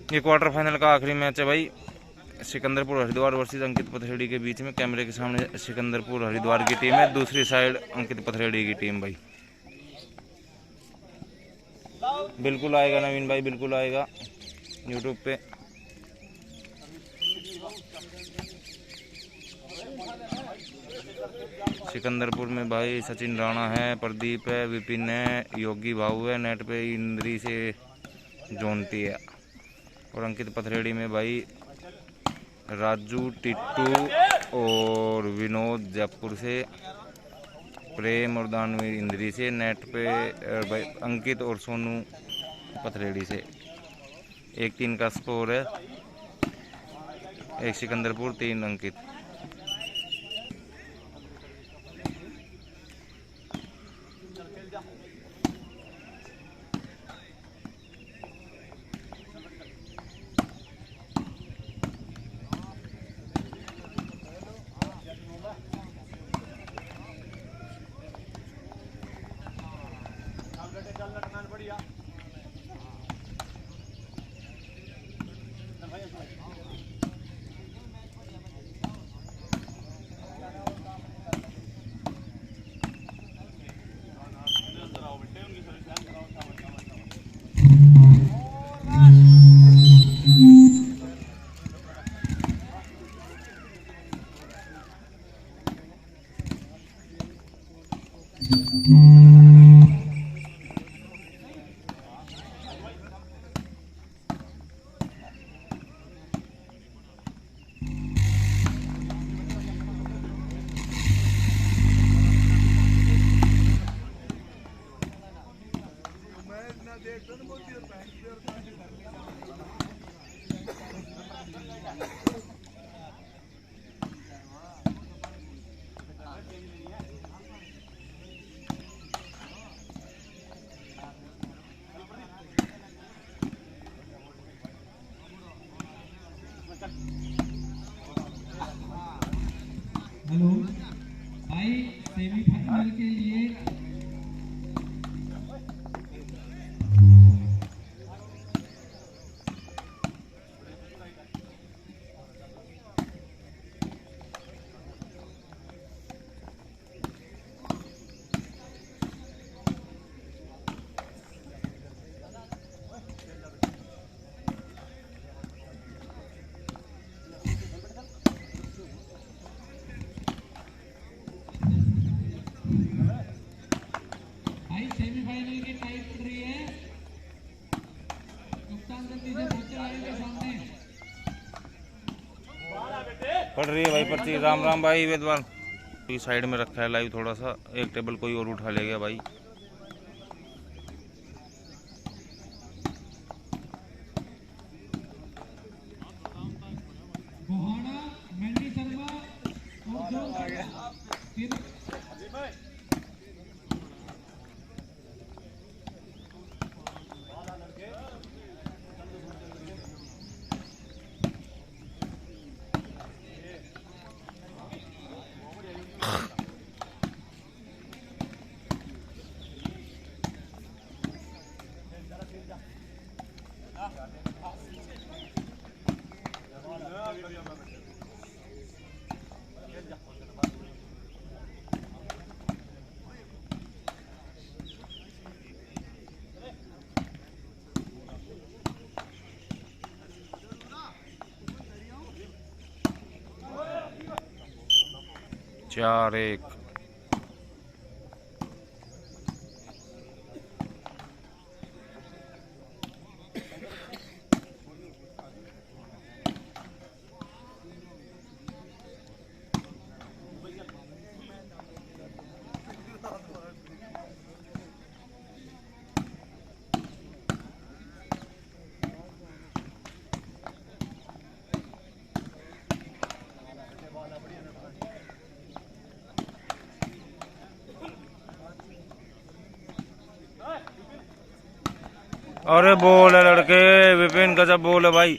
ये quarter final का आखिरी मैच है भाई, सिकंदरपुर हरिद्वार वर्सेस अंकित पथरेड़ी के बीच में। कैमरे के सामने सिकंदरपुर हरिद्वार की टीम है, दूसरी साइड अंकित पथरेड़ी की टीम भाई। बिल्कुल आएगा नवीन भाई, बिल्कुल आएगा यूट्यूब पे। सिकंदरपुर में भाई सचिन राणा है, प्रदीप है, विपिन है, योगी भाऊ है, नेट पे इंद्री से जोनती है। और अंकित पथरेड़ी में भाई राजू, टिट्टू और विनोद जयपुर से, प्रेम और दानवीर इंद्री से। नेट पे भाई अंकित और सोनू पथरेड़ी से। 1-3 का स्कोर है, 1 सिकंदरपुर 3 अंकित। हेलो भाई, सेमीफाइनल के लिए सेमीफाइनल की टाइम पड़ रही है। कप्तान जल्दी से पहुंचे लाइन के सामने। पड़ रही है भाई पर्ची। राम राम भाई वेदवाल। साइड में रखा है लाइव, थोड़ा सा एक टेबल कोई और उठा ले गया भाई। गोहाना, मेंडी शर्मा और जो चार एक। अरे बोल है लड़के, विपिन गजब बोल है भाई।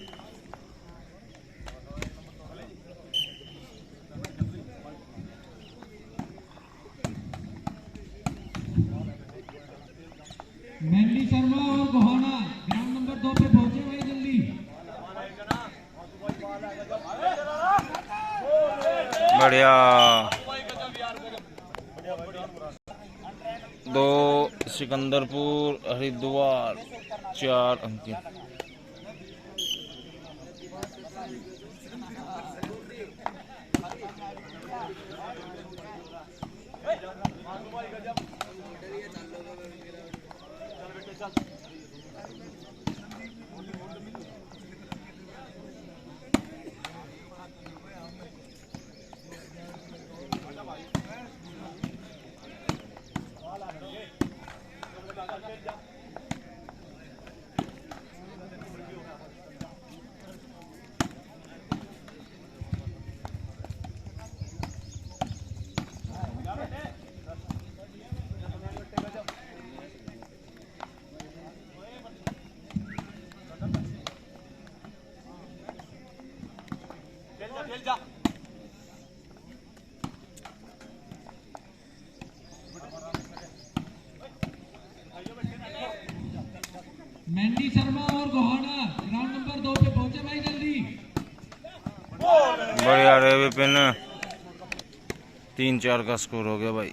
मेंडी शर्मा और गोहाना ग्राउंड नंबर 2 पे पहुंचे भाई जल्दी। बढ़िया। 2 सिकंदरपुर हरिद्वार 4 अंकित। मेंडी शर्मा और गोहाना ग्राउंड नंबर 2 पे पहुंचे भाई जल्दी। बढ़िया रे विपिन। 3-4 का स्कोर हो गया भाई।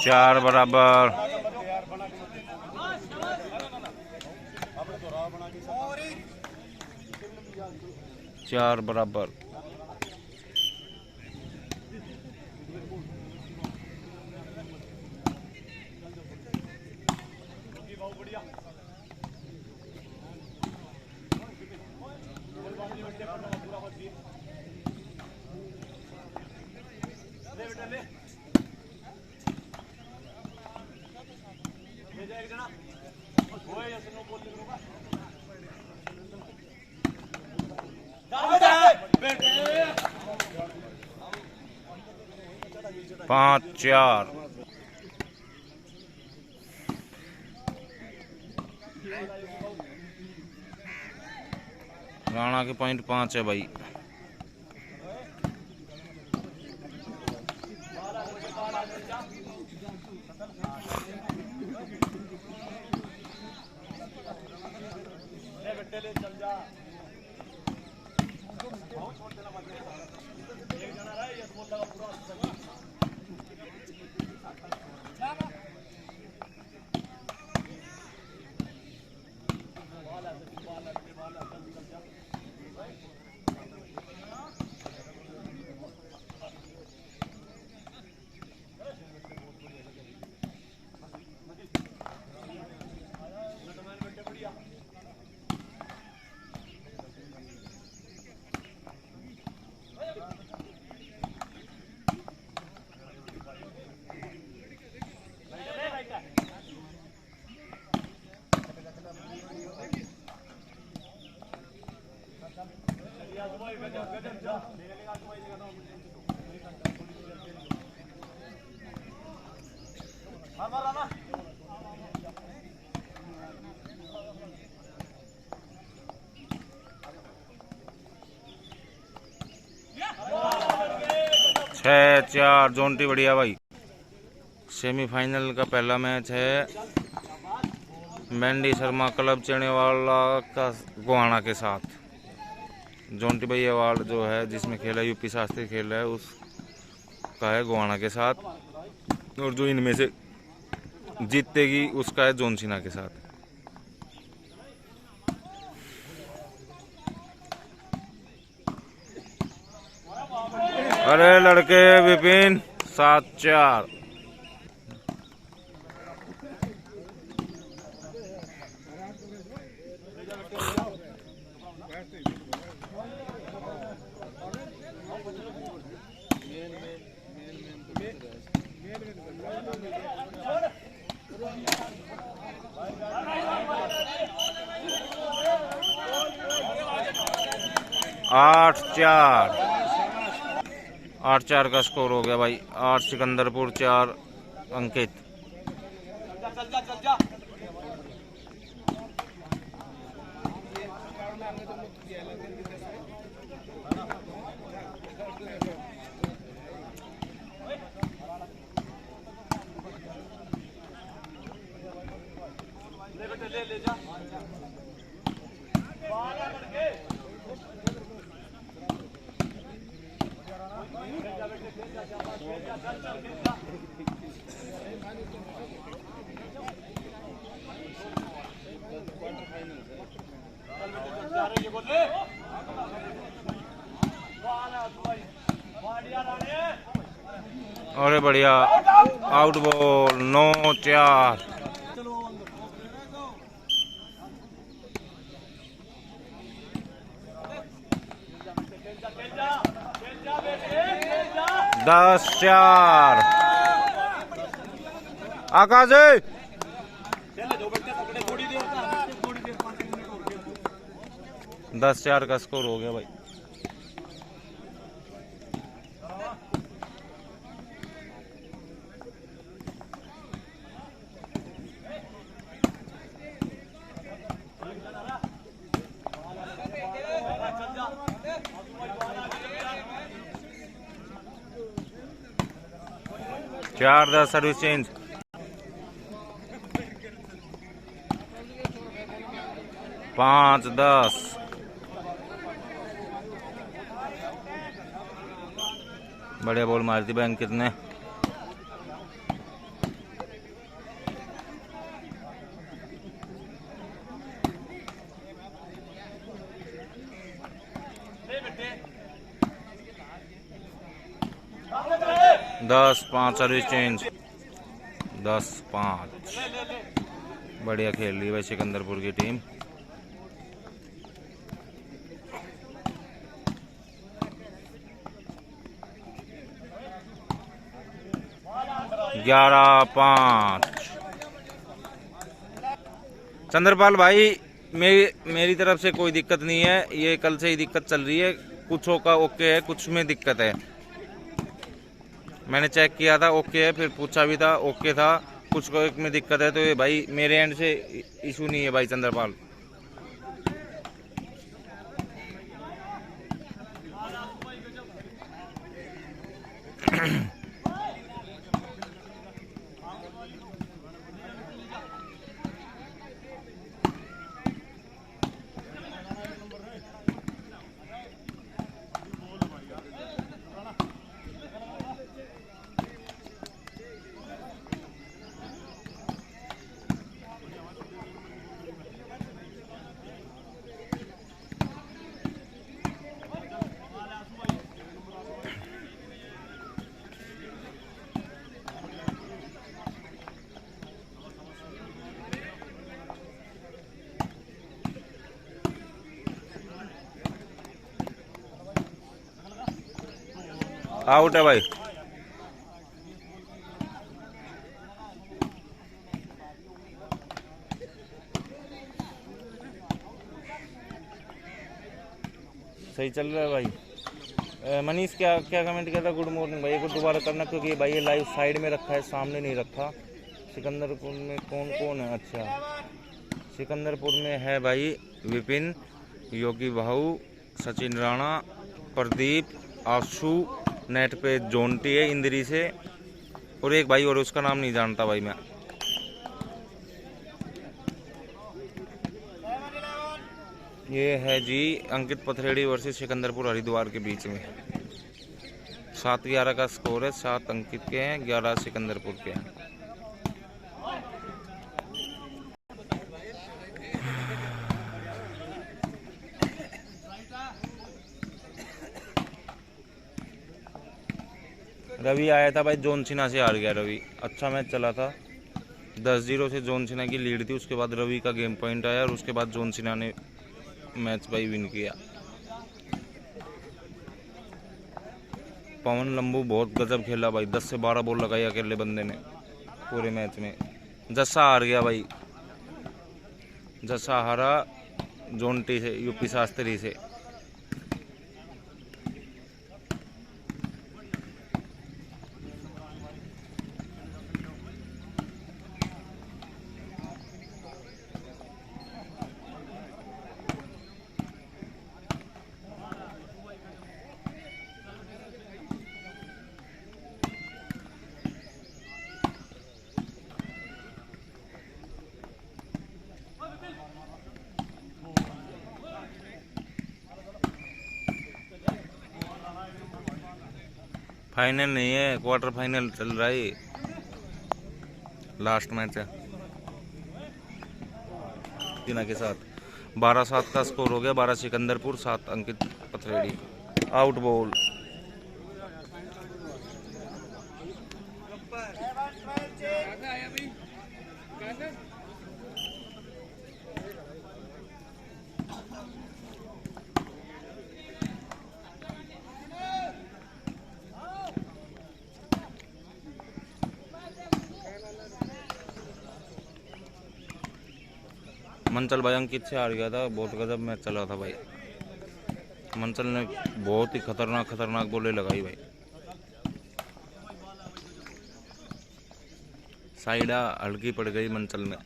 चार बराबर। 4 बराबर। पाँच 4। राणा के पॉइंट 5 है भाई। छः 4 जोंटी बढ़िया भाई। सेमीफाइनल का पहला मैच है मेंडी शर्मा क्लब चनेवाला का गोहाना के साथ। जोंटी भाई अवार्ड जो है जिसमें खेला यूपी शास्त्री खेल रहा है उसका है गोहाना के साथ, और जो इनमें से जीतेगी उसका है जोनसिना के साथ। अरे लड़के विपिन 7-4। आठ 4 का स्कोर हो गया भाई। 8 सिकंदरपुर 4 अंकित। और बढ़िया आउट बॉल 9-4। दस 4 आकाश 10-4 का स्कोर हो गया भाई। चार 10 सर्विस चेंज। पाँच 10। बढ़िया बॉल मार दी अंकित ने। दस 5 सर्विस चेंज। 10-5। बढ़िया खेल रही है भाई सिकंदरपुर की टीम। ग्यारह 5। चंद्रपाल भाई मेरी तरफ से कोई दिक्कत नहीं है, ये कल से ही दिक्कत चल रही है। कुछों का ओके है, कुछ में दिक्कत है। मैंने चेक किया था ओके है, फिर पूछा भी था ओके था, कुछ को एक में दिक्कत है। तो ये भाई मेरे एंड से इशू नहीं है भाई चंद्रपाल। आउट है भाई। सही चल रहा है भाई। मनीष क्या क्या कमेंट किया था? गुड मॉर्निंग भाई, को दोबारा करना क्योंकि भाई ये लाइव साइड में रखा है, सामने नहीं रखा। सिकंदरपुर में कौन कौन है? अच्छा, सिकंदरपुर में है भाई विपिन, योगी भाऊ, सचिन राणा, प्रदीप, आशु, नेट पे जोंटी है इंद्री से, और एक भाई और उसका नाम नहीं जानता भाई मैं। ये है जी अंकित पथरेड़ी वर्सेस सिकंदरपुर हरिद्वार के बीच में। 7-11 का स्कोर है। 7 अंकित के हैं, 11 सिकंदरपुर के हैं। रवि आया था भाई, जोनसिना से हार गया रवि। अच्छा मैच चला था, 10-0 से जोनसिना की लीड थी। उसके बाद रवि का गेम पॉइंट आया और उसके बाद जोनसिना ने मैच भाई विन किया। पवन लंबू बहुत गजब खेला भाई, 10 से 12 बॉल लगाई अकेले बंदे ने पूरे मैच में। जस्सा हार गया भाई, जस्सा हारा जोंटी से, यूपी शास्त्री से। फाइनल नहीं है, क्वार्टर फाइनल चल रहा है, लास्ट मैच है टीना के साथ। 12-7 का स्कोर हो गया। 12 सिकंदरपुर, 7 अंकित पथरेड़ी। Out ball. मंचल भाई अंकित से हार गया था। बहुत गजब मैच चला था भाई। मंचल ने बहुत ही खतरनाक बॉलें लगाई भाई। साइडा हल्की पड़ गई मंचल में।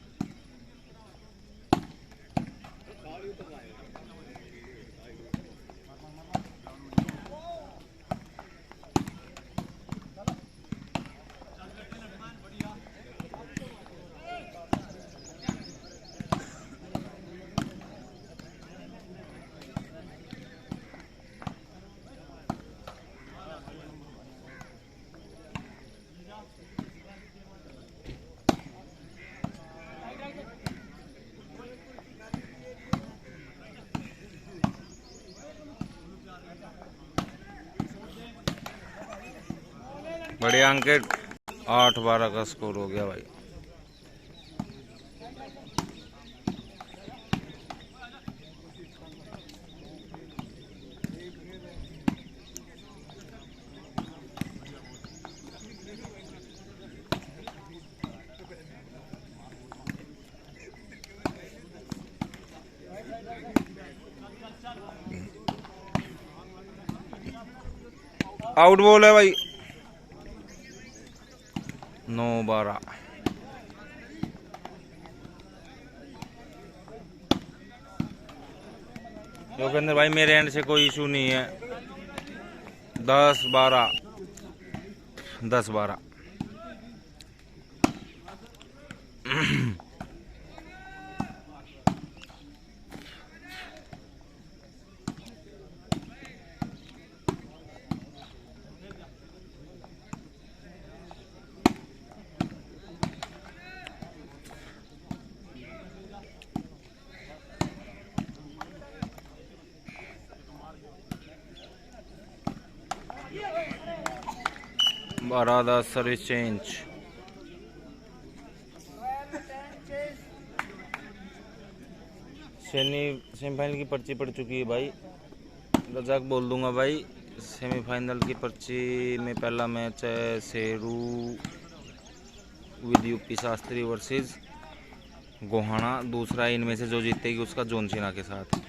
बढ़िया अंकित। 8-12 का स्कोर हो गया भाई। आउट बॉल है भाई। 9-12। योगेंद्र भाई मेरे एंड से कोई इशू नहीं है। 10-12। 10-12। बारह सर्विस चेंज। सेमीफाइनल की पर्ची पड़ चुकी है भाई। रजाक बोल दूंगा भाई। सेमीफाइनल की पर्ची में पहला मैच है Sheru with UP Shastri versus Gohana. दूसरा इनमें से जो जीतेगी उसका जोनसिना के साथ।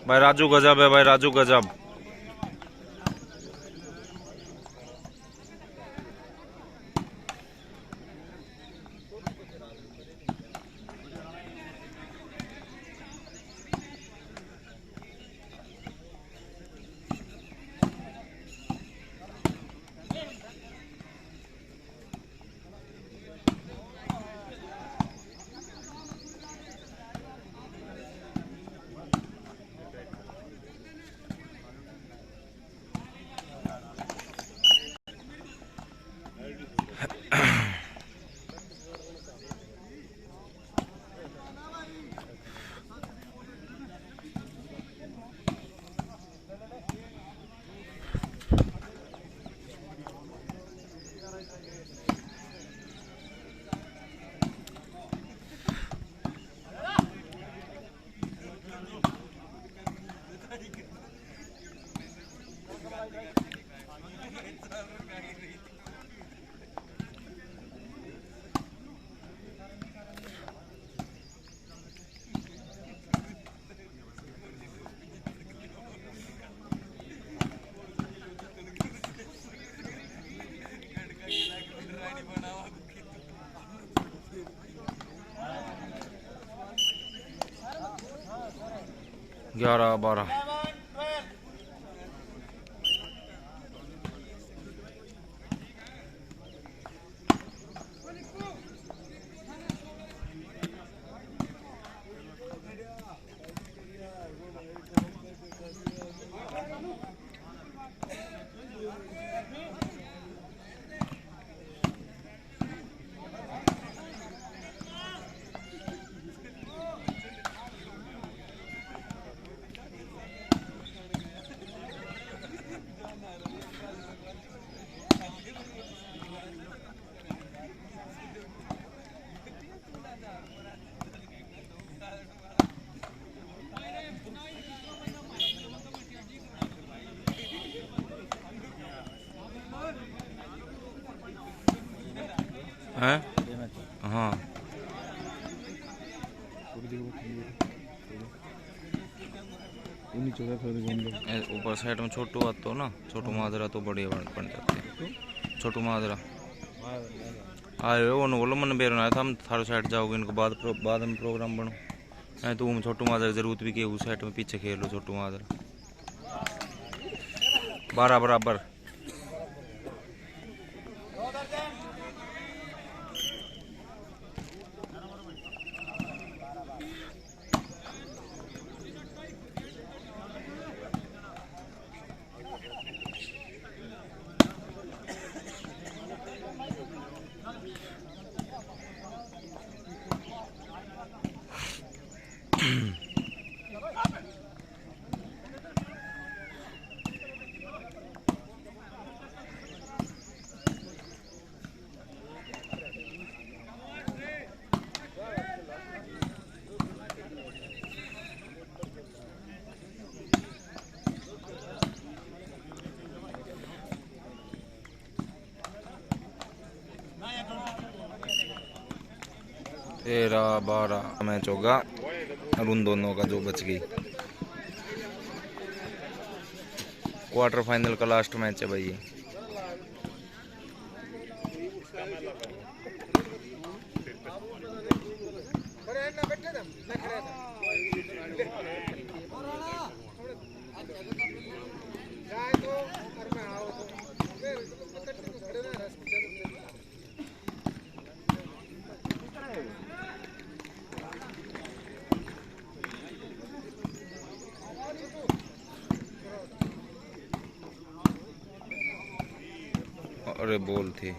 भाई राजू गजब है भाई, राजू गजब। ग्यारह 12। हैं? हाँ ऊपर साइड में छोटू आत तो ना, छोटू माजरा तो बढ़िया बन जाते। छोटू माजरा आए वो बोलो मन बेर आया था, हम थारो साइड जाओगे इनको बाद में प्रोग्राम बनो नहीं तो छोटू माजरा जरूरत भी की उस साइड में पीछे खेलो छोटू माजरा 12 बराबर। तेरह 12 मैच होगा और उन दोनों का जो बच गई क्वार्टर फाइनल का लास्ट मैच है भाई ये। अरे बॉल थी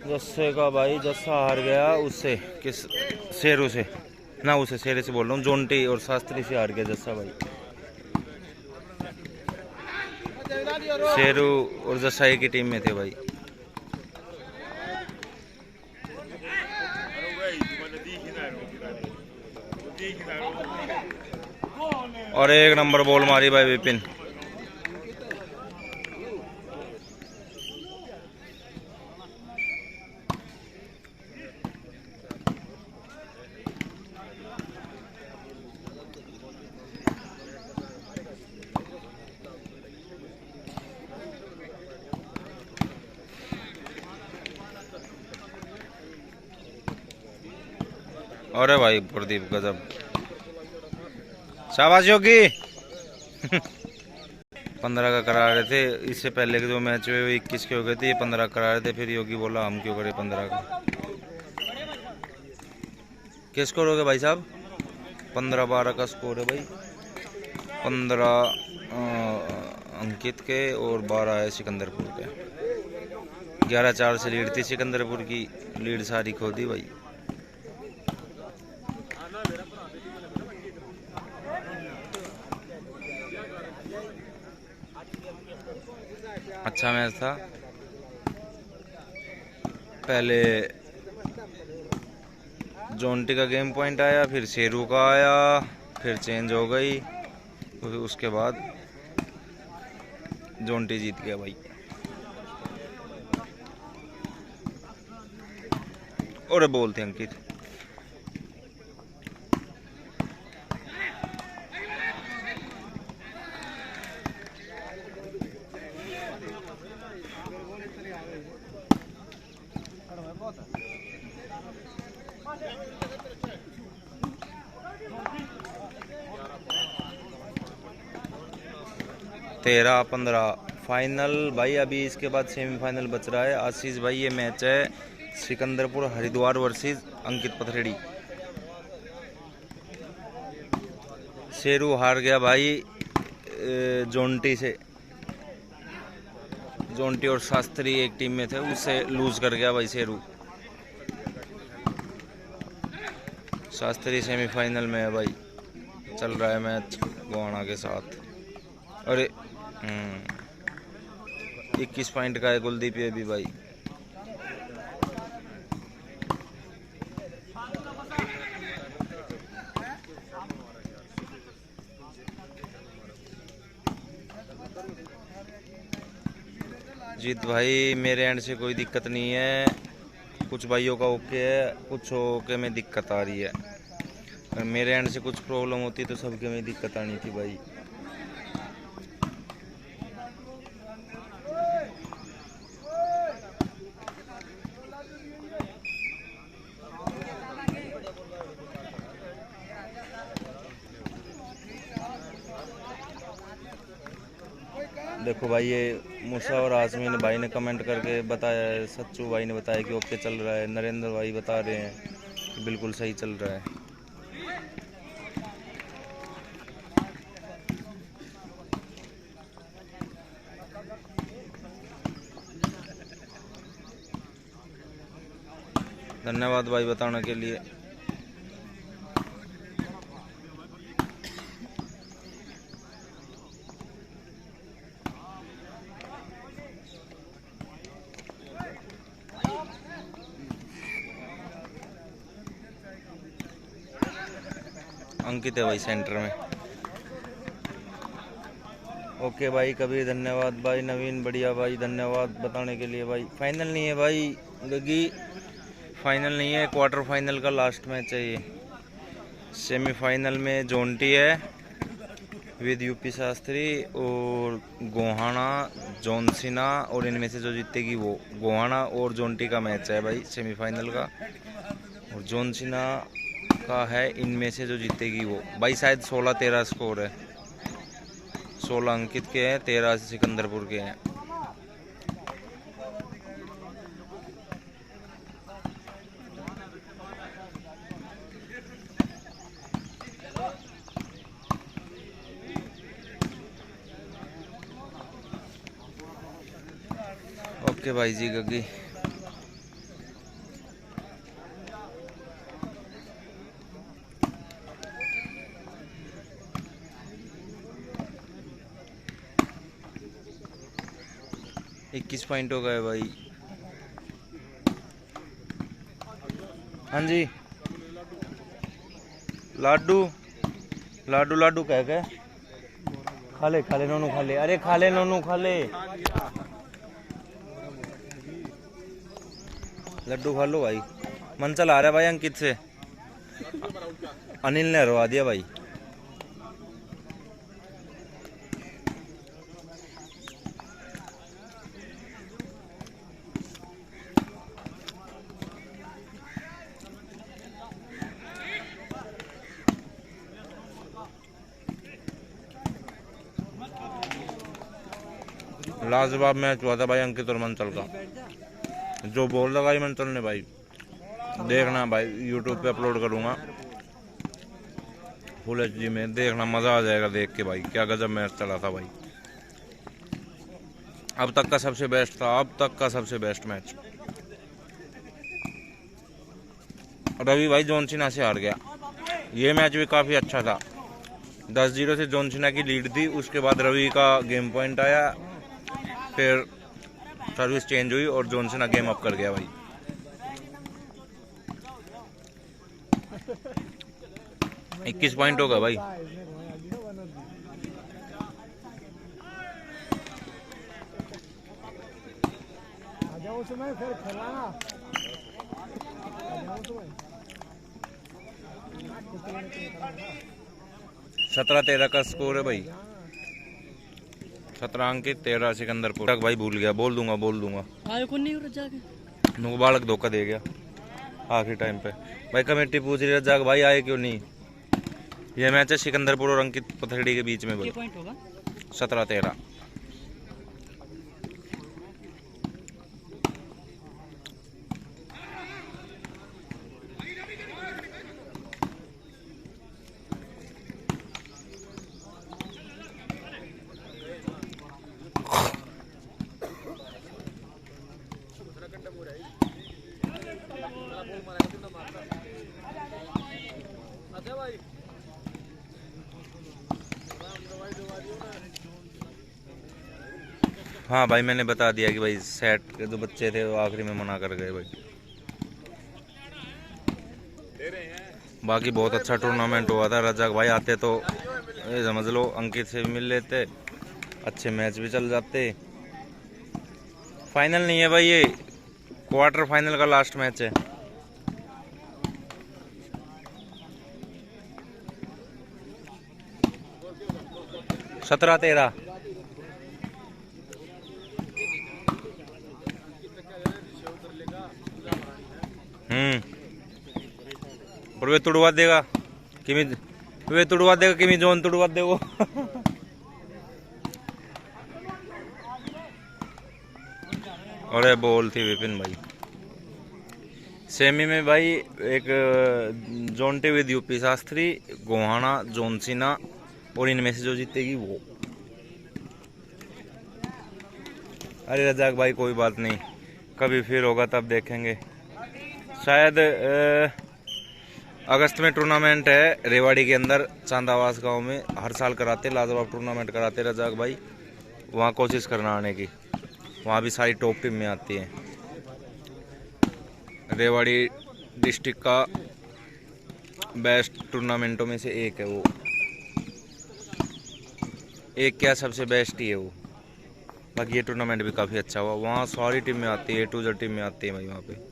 जस्से का भाई जस्सा हार गया उससे किस शेरू से ना उसे शेरे से बोल रहा हूँ जोंटी और शास्त्री से हार गया जस्सा भाई। शेरू और जस्सा एक ही टीम में थे भाई। और एक नंबर बॉल मारी भाई विपिन। अरे भाई प्रदीप गजब शाबाश योगी 15 का करा रहे थे इससे पहले के जो मैच हुए 21 के हो गए थे, ये 15 करा रहे थे। फिर योगी बोला हम क्यों करें 15 का। क्या स्कोर हो गया भाई साहब? 15-12 का स्कोर है भाई। 15 अंकित के और 12 है सिकंदरपुर के। 11-4 से लीड थी सिकंदरपुर की, लीड सारी खो दी भाई। अच्छा मैच था। पहले जोंटी का गेम पॉइंट आया, फिर शेरू का आया, फिर चेंज हो गई, उसके बाद जोंटी जीत गया भाई। और बोल थे अंकित। तेरह 15 फाइनल भाई। अभी इसके बाद सेमीफाइनल बच रहा है। आशीष भाई ये मैच है सिकंदरपुर हरिद्वार वर्सेस अंकित पथरेड़ी। शेरू हार गया भाई जोंटी से। जोंटी और शास्त्री एक टीम में थे, उससे लूज कर गया भाई शेरू। शास्त्री सेमीफाइनल में है भाई, चल रहा है मैच गोहाना के साथ। अरे 21 पॉइंट का है कुलदीप ये भी भाई। जीत भाई मेरे एंड से कोई दिक्कत नहीं है, कुछ भाइयों का ओके है, कुछ ओके में दिक्कत आ रही है। अगर मेरे एंड से कुछ प्रॉब्लम होती तो सबके में दिक्कत आनी थी भाई। देखो भाई ये मूसा और आसमीन भाई ने कमेंट करके बताया है, सच्चू भाई ने बताया कि ओके चल रहा है, नरेंद्र भाई बता रहे हैं कि बिल्कुल सही चल रहा है। धन्यवाद भाई बताने के लिए। अंकित है भाई सेंटर में। ओके भाई कबीर धन्यवाद भाई। नवीन बढ़िया भाई धन्यवाद बताने के लिए भाई। फाइनल नहीं है भाई गगी, फाइनल नहीं है, क्वार्टर फाइनल का लास्ट मैच है ये। सेमीफाइनल में जोंटी है विद यूपी शास्त्री और गोहाना जॉनसिना, और इनमें से जो जीतेगी वो। गोहाना और जोंटी का मैच है भाई सेमीफाइनल का, और जॉनसिना का है इनमें से जो जीतेगी वो। भाई शायद 16-13 स्कोर है, 16 अंकित के हैं, 13 सिकंदरपुर के हैं। ओके भाई जी गगी। इक्कीस पॉइंट हो गए भाई। हाँ जी लाडू लाडू लाडू कह के खा ले नोनू खा ले, अरे खा ले नोनू खा ले, लड्डू खा लो भाई। मन चला रहा है भाई अंकित से, अनिल ने हरवा दिया भाई। लाजवाब मैच हुआ था भाई अंकित और मंचल का। जो बोल लगा ही मंचल ने भाई, देखना भाई यूट्यूब पे अपलोड करूंगा फुल HD में, देखना मजा आ जाएगा देख के भाई। क्या गजब मैच चला था भाई, अब तक का सबसे बेस्ट था, अब तक का सबसे बेस्ट मैच। रवि भाई जॉनसिना से हार गया, ये मैच भी काफी अच्छा था। 10-0 से जॉनसिना की लीड थी, उसके बाद रवि का गेम पॉइंट आया, फिर सर्विस चेंज हुई और जॉनसिना गेम अप कर गया भाई। इक्कीस पॉइंट होगा भाई। उसमें फिर खिलाना 17-13 का स्कोर है भाई। 17 अंकित, 13 सिकंदरपुर। भाई भूल गया, बोल दूंगा बालक धोखा दे गया आखिरी टाइम पे भाई। कमेटी पूछ रही रजाक भाई आए क्यों नहीं। यह मैच है सिकंदरपुर और अंकित पथरेड़ी के बीच में भाई। 17-13। हाँ भाई मैंने बता दिया कि भाई सेट के जो बच्चे थे वो आखिरी में मना कर गए भाई। बाकी बहुत अच्छा टूर्नामेंट हुआ था। रजाक भाई आते तो ये समझ लो अंकित से भी मिल लेते, अच्छे मैच भी चल जाते। फाइनल नहीं है भाई, ये क्वार्टर फाइनल का लास्ट मैच है। सत्रह 13 और वे तुड़वा देगा किमी, वे तुड़वा देगा किमी जोन तुड़वा दे वो। अरे बॉल थी विपिन भाई। सेमी में भाई एक जोंटे विद यूपी शास्त्री, गोहाना, जोनसिना और इनमें से जो जीतेगी वो। अरे रजाक भाई कोई बात नहीं, कभी फिर होगा तब देखेंगे। शायद अगस्त में टूर्नामेंट है रेवाड़ी के अंदर, चांदावास गांव में हर साल कराते, लाजवाब टूर्नामेंट कराते रजाक भाई। वहाँ कोशिश करना आने की, वहाँ भी सारी टॉप टीम में आती है। रेवाड़ी डिस्ट्रिक्ट का बेस्ट टूर्नामेंटों में से एक है वो, एक क्या सबसे बेस्ट ही है वो। बाकी ये टूर्नामेंट भी काफ़ी अच्छा हुआ, वहाँ सारी टीम में आती है, A to Z टीम में आती है भाई वहाँ पे।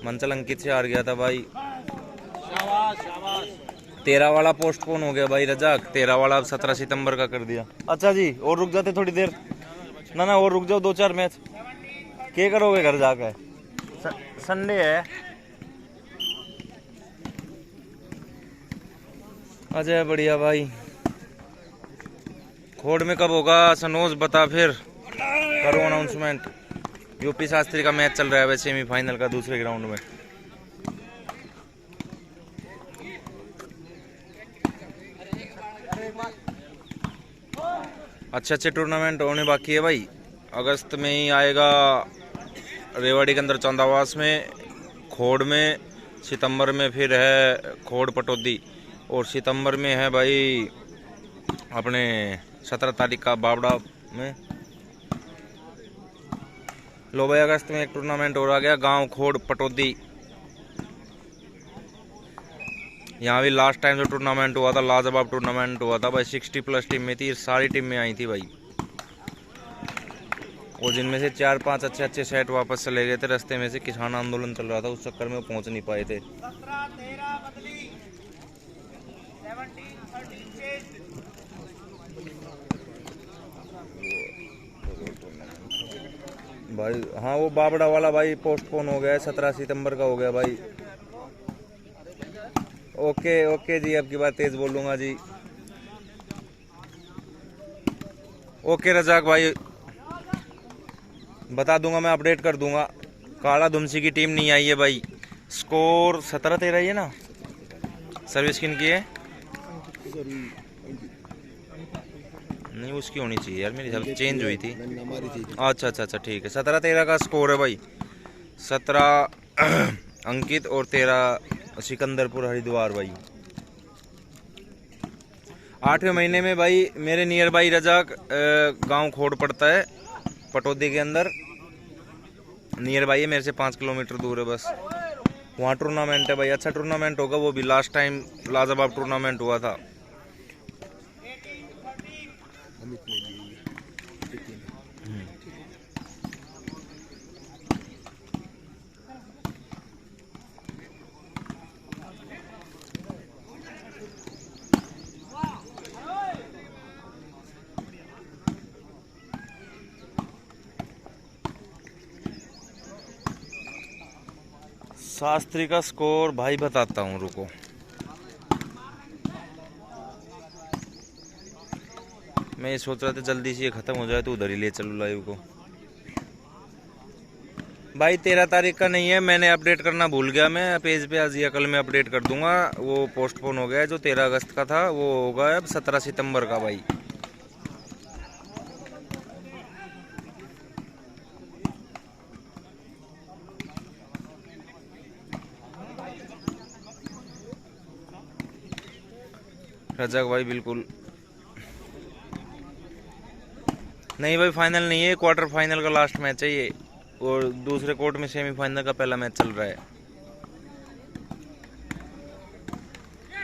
मंचल अंकित से हार गया था भाई। 13 वाला पोस्टपोन हो गया भाई रजाक, 13 वाला अब 17 सितंबर का कर दिया। अच्छा जी और रुक जाते थोड़ी देर, ना और रुक जाओ 2-4 मैच। क्या करोगे घर जाकर, संडे है। अजय बढ़िया भाई। खोड़ में कब होगा सनोज बता, फिर करो अनाउंसमेंट। यूपी शास्त्री का मैच चल रहा है वैसे सेमीफाइनल का दूसरे ग्राउंड में। अच्छे टूर्नामेंट होने बाकी है भाई। अगस्त में ही आएगा रेवाड़ी के अंदर चांदावास में, खोड़ में, सितंबर में फिर है खोड़ पटौदी, और सितंबर में है भाई अपने 17 तारीख का बावड़ा में। लो भाई अगस्त में एक टूर्नामेंट और आ गया, गांव खोड़ पटौदी। यहाँ भी लास्ट टाइम जो टूर्नामेंट हुआ था लाजवाब टूर्नामेंट हुआ था भाई। 60+ टीम में थी, सारी टीम में आई थी भाई, और जिनमें से 4-5 अच्छे सेट वापस चले गए थे। रास्ते में से किसान आंदोलन चल रहा था, उस चक्कर में वो पहुंच नहीं पाए थे। भाई हाँ वो बाबड़ा वाला भाई पोस्टपोन हो गया है, 17 सितंबर का हो गया भाई। ओके जी, अब की बात तेज बोलूंगा जी। ओके रजाक भाई, बता दूंगा मैं, अपडेट कर दूंगा। काला धुमसी की टीम नहीं आई है भाई। स्कोर 17-13 ही है ना। सर्विस किन की है? नहीं उसकी होनी चाहिए यार, मेरी हिसाब से चेंज हुई थी। अच्छा ठीक है, 17-13 का स्कोर है भाई। 17 अंकित और 13 सिकंदरपुर हरिद्वार भाई। 8वें महीने में भाई मेरे नियर बाई रजाक गांव खोड़ पड़ता है पटौदी के अंदर। नियर बाई है, मेरे से 5 किलोमीटर दूर है बस। वहाँ टूर्नामेंट है भाई, अच्छा टूर्नामेंट होगा वो भी। लास्ट टाइम लाजवाब टूर्नामेंट हुआ था। शास्त्री का स्कोर भाई बताता हूँ, रुको। मैं ये सोच रहा था जल्दी से ये खत्म हो जाए तो उधर ही ले चलूँ लाइव को। भाई 13 तारीख का नहीं है, मैंने अपडेट करना भूल गया। मैं पेज पे आज या कल में अपडेट कर दूंगा। वो पोस्टपोन हो गया है, जो 13 अगस्त का था वो होगा अब 17 सितंबर का भाई। रजाक भाई बिल्कुल नहीं भाई, फाइनल नहीं है, क्वार्टर फाइनल का लास्ट मैच है ये, और दूसरे कोर्ट में सेमीफाइनल का पहला मैच चल रहा है।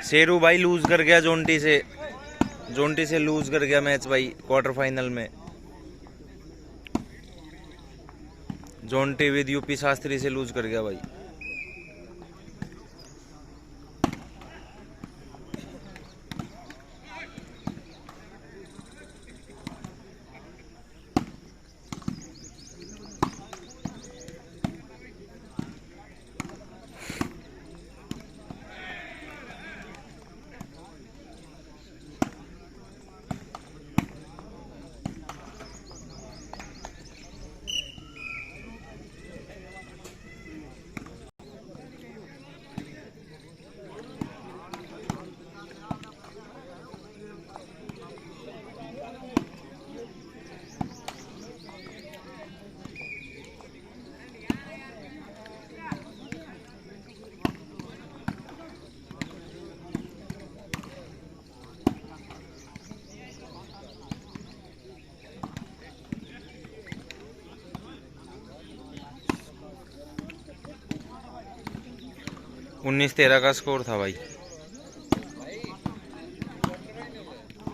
शेरू भाई लूज कर गया जोंटी से लूज कर गया मैच भाई क्वार्टर फाइनल में। जोंटी विद यूपी शास्त्री से लूज कर गया भाई। उन्नीस 13 का स्कोर था भाई।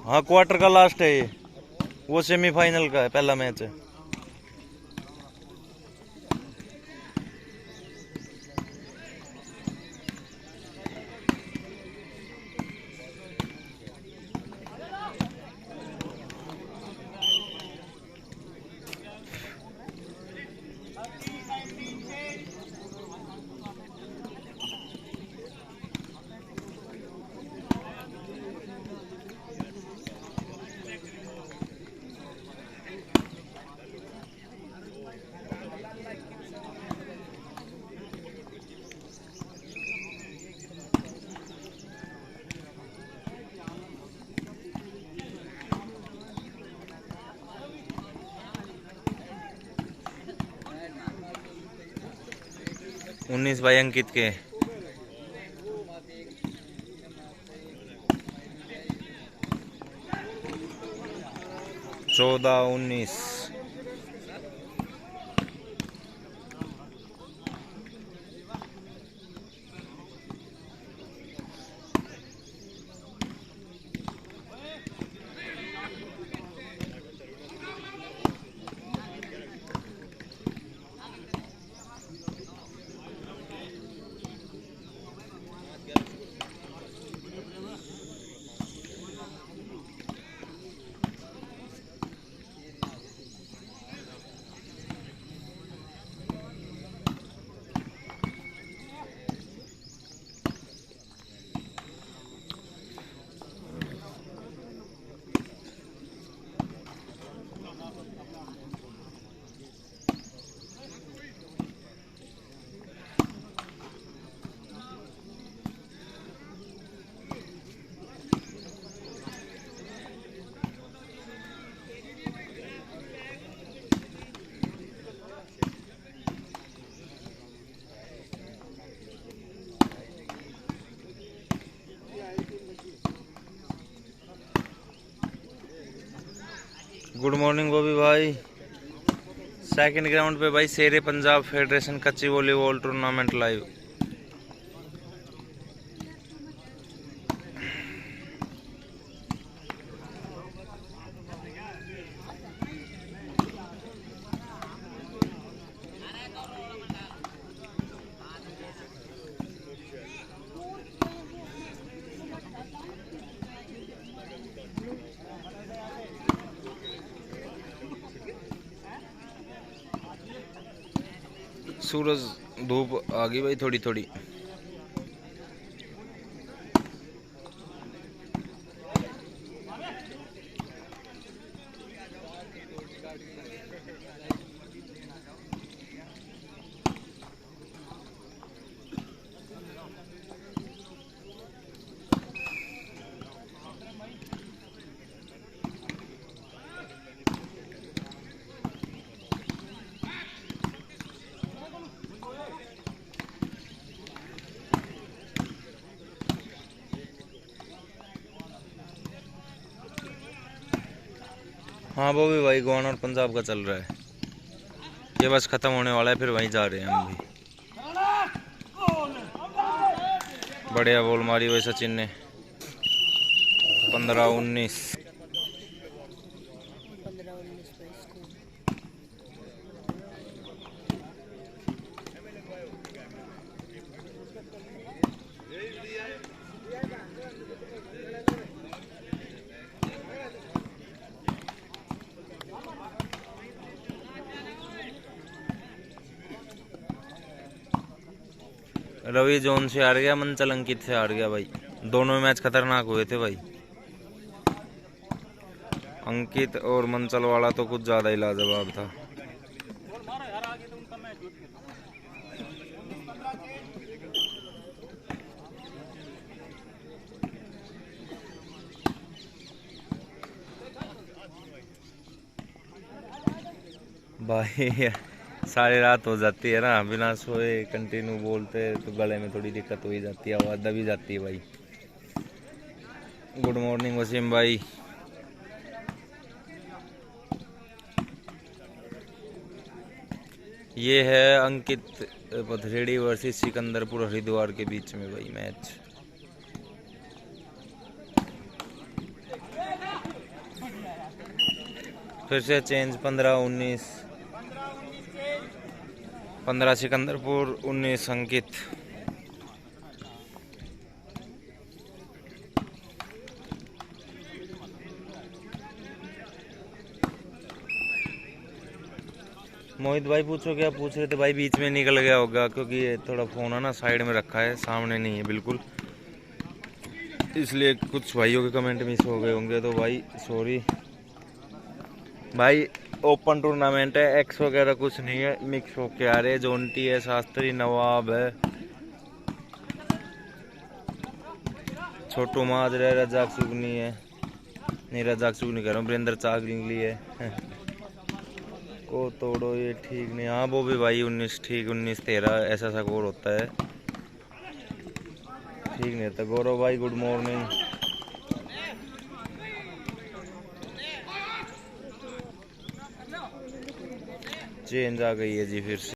हाँ क्वार्टर का लास्ट है ये, वो सेमीफाइनल का है, पहला मैच है। उन्नीस भाई अंकित के। चौदह 19। गुड मॉर्निंग बॉबी भाई। सेकंड ग्राउंड पे भाई शेरे पंजाब फेडरेशन कच्ची वॉलीबॉल टूर्नामेंट लाइव। सूरज धूप आ गई भाई थोड़ी थोड़ी। हाँ वो भी भाई गोवाना और पंजाब का चल रहा है, ये बस खत्म होने वाला है, फिर वहीं जा रहे हैं हम भी। बढ़िया बॉल मारी भाई सचिन ने। 15-19। रवि जोन से हार गया, मंचल अंकित से हार गया भाई। दोनों मैच खतरनाक हुए थे भाई। अंकित और मंचल वाला तो कुछ ज्यादा ही लाजवाब था। भाई सारी रात हो जाती है ना, बिना सोए कंटिन्यू बोलते तो गले में थोड़ी दिक्कत हो ही जाती है, आवाज दबी जाती है भाई। गुड मॉर्निंग वसीम भाई। ये है अंकित पथरेड़ी वर्सेस सिकंदरपुर हरिद्वार के बीच में भाई मैच। फिर से चेंज। 15-19। 15 सिकंदरपुर, 19 अंकित। मोहित भाई पूछो क्या पूछ रहे थे भाई, बीच में निकल गया होगा क्योंकि ये थोड़ा फोन है ना साइड में रखा है, सामने नहीं है बिल्कुल, इसलिए कुछ भाइयों के कमेंट मिस हो गए होंगे, तो भाई सॉरी भाई। ओपन टूर्नामेंट है, एक्स वगैरह कुछ नहीं है, मिक्स होके आ रहे। जोंटी है, शास्त्री, नवाब है, छोटू माजरा है, रजाक सुगनी है, नहीं रजाक सुगनी कह रहा हूँ, वीरेंद्र चागली है को तोड़ो ये ठीक नहीं। हाँ वो भी भाई 19 ठीक, 19-13 ऐसा स्कोर होता है, ठीक नहीं होता। गौरव भाई गुड मॉर्निंग। चेंज आ गई है जी फिर से।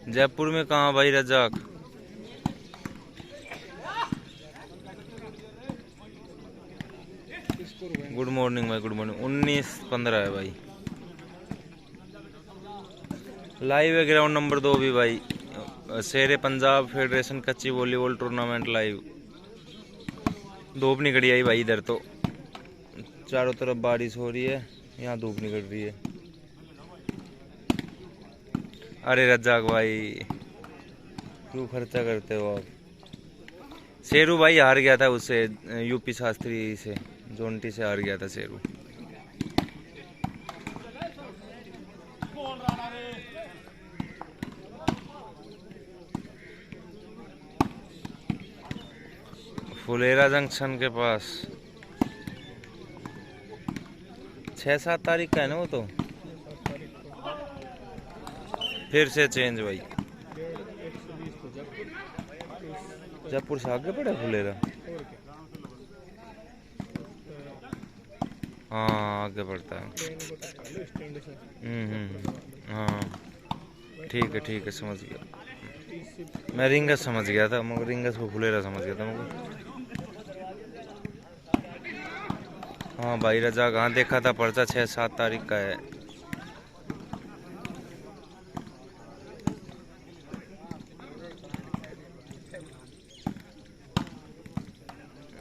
जयपुर में कहाँ भाई रजाक? गुड मॉर्निंग भाई गुड मॉर्निंग। 19-15 है भाई। लाइव है ग्राउंड नंबर 2 भी भाई, शेरे पंजाब फेडरेशन कच्ची वॉलीबॉल टूर्नामेंट लाइव। धूप निकली आई भाई, इधर तो चारों तरफ बारिश हो रही है, यहाँ धूप निकल रही है। अरे रज्जाक भाई क्यों खर्चा करते हो आप? शेरू भाई हार गया था उससे, यूपी शास्त्री से, जोंटी से हार गया था शेरू। फुलेरा जंक्शन के पास 6-7 तारीख का है ना वो तो। फिर से चेंज भाई, जयपुर से आगे पड़ा फुलेरा। हाँ आगे बढ़ता है। हाँ ठीक है समझ गया मैं, रिंगस समझ गया था मगर रिंगस को फुलेरा समझ गया था मगर। हाँ भाई रजा कहाँ देखा था पर्चा, 6-7 तारीख का है।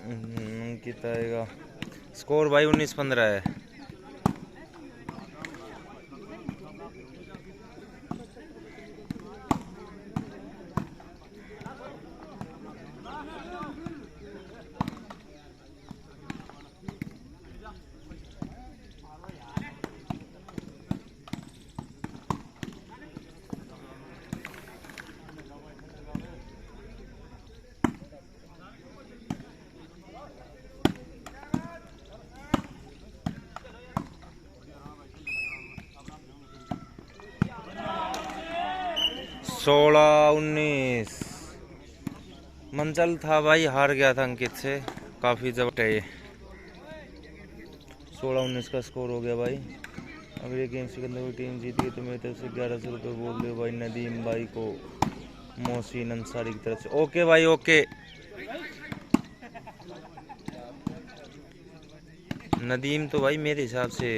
अंकित आएगा। स्कोर भाई 19-15 है। 16-19 मंचल था भाई, हार गया था अंकित से, काफ़ी जबरदस्त है ये। 16-19 का स्कोर हो गया भाई। अगर ये गेम सिकंदर की टीम जीत गई तो मेरी तरफ से 1100 रुपये बोल दो भाई नदीम भाई को, मोहसिन अंसारी की तरफ से। ओके भाई ओके। नदीम तो भाई मेरे हिसाब से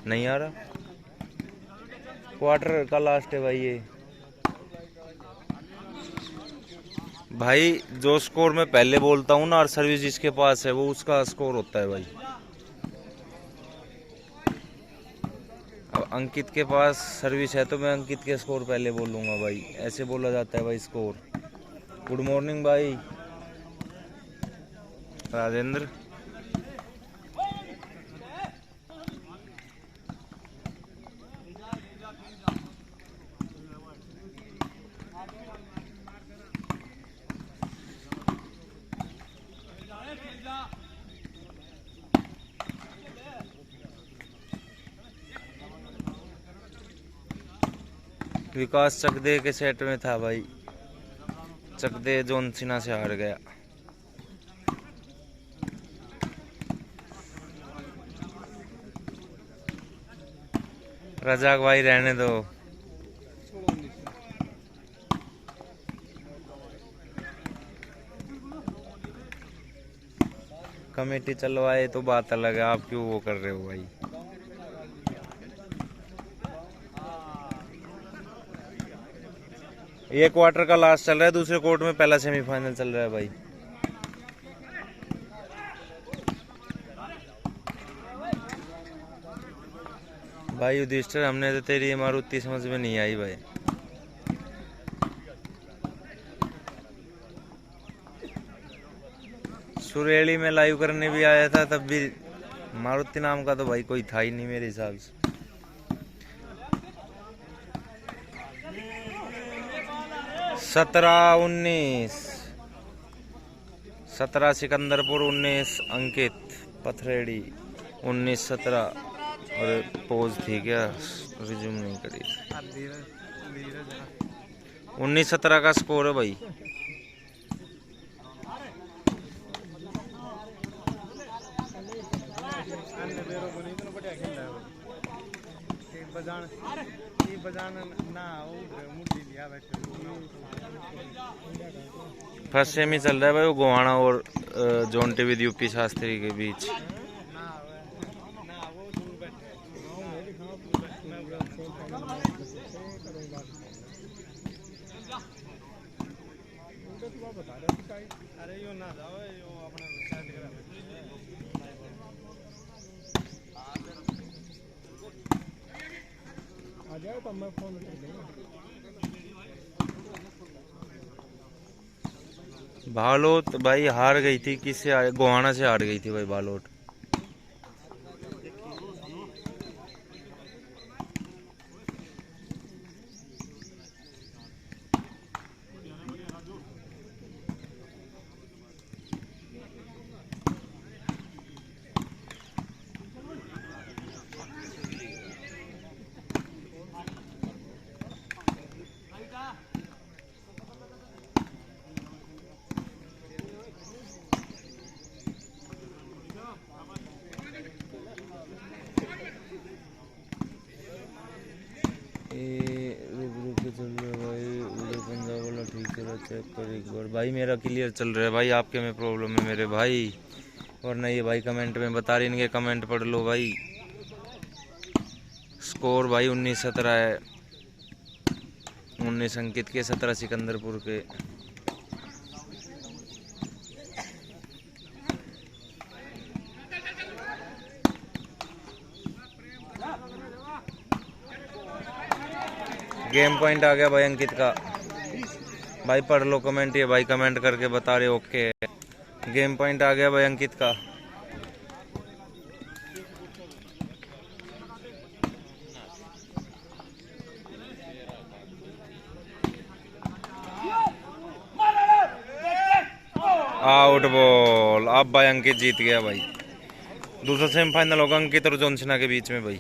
नहीं आ रहा, क्वार्टर का लास्ट है भाई ये। भाई जो स्कोर मैं पहले बोलता हूँ ना, और सर्विस जिसके पास है वो उसका स्कोर होता है भाई। अब अंकित के पास सर्विस है तो मैं अंकित के स्कोर पहले बोलूँगा भाई, ऐसे बोला जाता है भाई स्कोर। गुड मॉर्निंग भाई राजेंद्र। विकास चकदे के सेट में था भाई, चकदे जॉन सिन्हा से हार गया। रजाक भाई रहने दो। कमेटी चलवाए तो बात अलग है, आप क्यों वो कर रहे हो भाई। ये क्वार्टर का लास्ट चल रहा है, दूसरे कोर्ट में पहला सेमीफाइनल चल रहा है भाई। भाई युधिष्ठिर, हमने तो तेरी मारुति समझ में नहीं आई भाई। सुरेली में लाइव करने भी आया था, तब भी मारुति नाम का तो भाई कोई था ही नहीं मेरे हिसाब से। 17-19, 17 सिकंदरपुर, 19 अंकित पथरेड़ी, 19-17। और पोज थी क्या, रिज्यूम नहीं करी। 19-17 का स्कोर है भाई। फर्स्ट सेमी चल रहा है भाई, वो गोहाना और John T with UP Shastri के बीच। आ जाए तो मैं फोन कर दूंगा। भालोट भाई हार गई थी, किससे गोहाना से हार गई थी भाई भालोट। रुक चल रहा है भाई, उधर पंजाब वाला ठीक चला, चेक कर एक बार भाई। मेरा क्लियर चल रहा है भाई, आपके में प्रॉब्लम है मेरे भाई। वरना ये भाई कमेंट में बता रहे, इनके कमेंट पढ़ लो भाई। स्कोर भाई 19-17 है, 19 अंकित के, 17 सिकंदरपुर के। गेम पॉइंट आ गया भाई अंकित का। भाई पढ़ लो कमेंट, ये भाई कमेंट करके बता रहे ओके। गेम पॉइंट आ गया भाई अंकित का। Out ball. अब भाई अंकित जीत गया भाई। दूसरा सेमीफाइनल होगा अंकित और जॉन सिन्हा के बीच में भाई।